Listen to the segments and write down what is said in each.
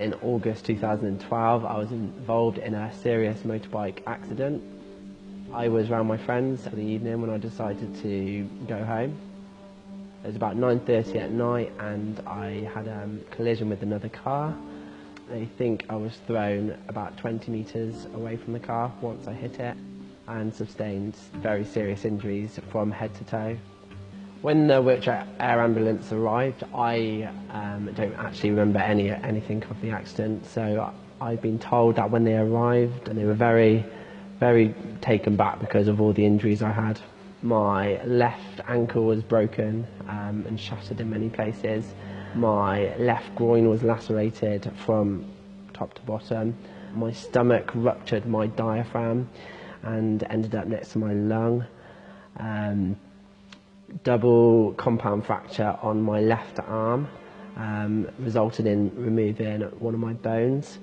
In August 2012, I was involved in a serious motorbike accident. I was around my friends for the evening when I decided to go home. It was about 9:30 at night and I had a collision with another car. I think I was thrown about 20 metres away from the car once I hit it and sustained very serious injuries from head to toe. When the wheelchair air ambulance arrived, I don't actually remember anything of the accident. So I've been told that when they arrived, and they were very, very taken back because of all the injuries I had. My left ankle was broken and shattered in many places. My left groin was lacerated from top to bottom. My stomach ruptured my diaphragm and ended up next to my lung. Double compound fracture on my left arm resulted in removing one of my bones,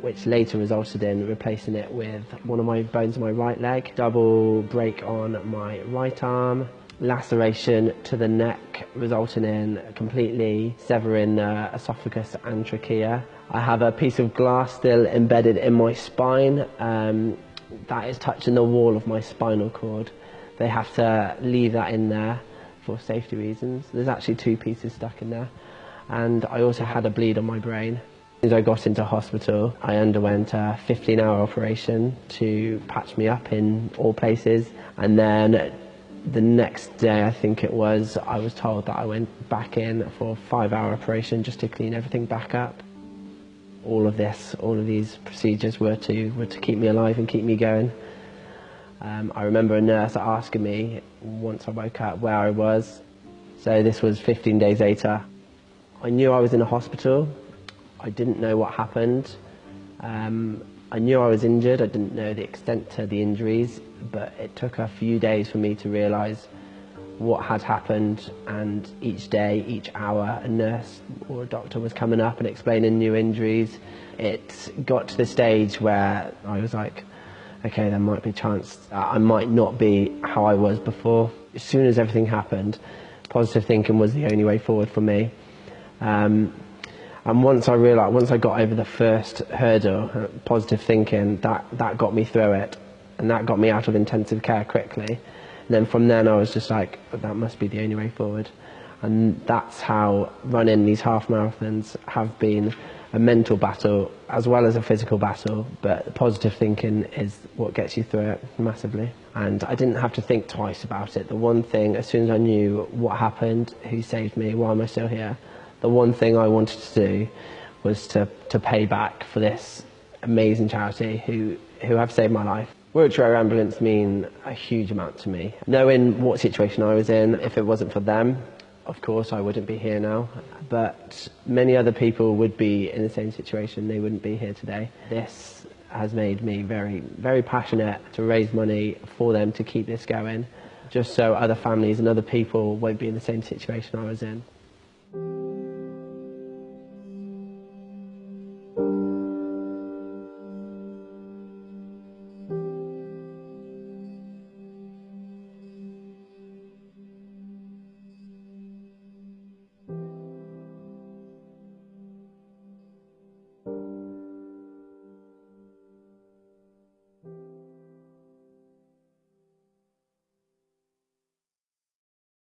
which later resulted in replacing it with one of my bones on my right leg. Double break on my right arm, laceration to the neck resulting in completely severing the esophagus and trachea. I have a piece of glass still embedded in my spine that is touching the wall of my spinal cord. They have to leave that in there for safety reasons. There's actually two pieces stuck in there. And I also had a bleed on my brain. As I got into hospital, I underwent a 15-hour operation to patch me up in all places. And then the next day, I think it was, I was told that I went back in for a 5-hour operation just to clean everything back up. All of these procedures were to keep me alive and keep me going. I remember a nurse asking me once I woke up where I was. So this was 15 days later. I knew I was in a hospital. I didn't know what happened. I knew I was injured. I didn't know the extent to the injuries, but it took a few days for me to realise what had happened, and each day, each hour, a nurse or a doctor was coming up and explaining new injuries. It got to the stage where I was like, okay, there might be a chance I might not be how I was before. As soon as everything happened, positive thinking was the only way forward for me. And once I got over the first hurdle, positive thinking, that got me through it, and that got me out of intensive care quickly. And then from then I was just like, that must be the only way forward. And that's how running these half marathons have been a mental battle as well as a physical battle, but positive thinking is what gets you through it massively. And I didn't have to think twice about it. The one thing, as soon as I knew what happened, who saved me, why am I still here, the one thing I wanted to do was to pay back for this amazing charity who have saved my life. Wheelchair ambulance mean a huge amount to me. Knowing what situation I was in, if it wasn't for them, of course I wouldn't be here now, but many other people would be in the same situation. They wouldn't be here today. This has made me very, very passionate to raise money for them to keep this going, just so other families and other people won't be in the same situation I was in.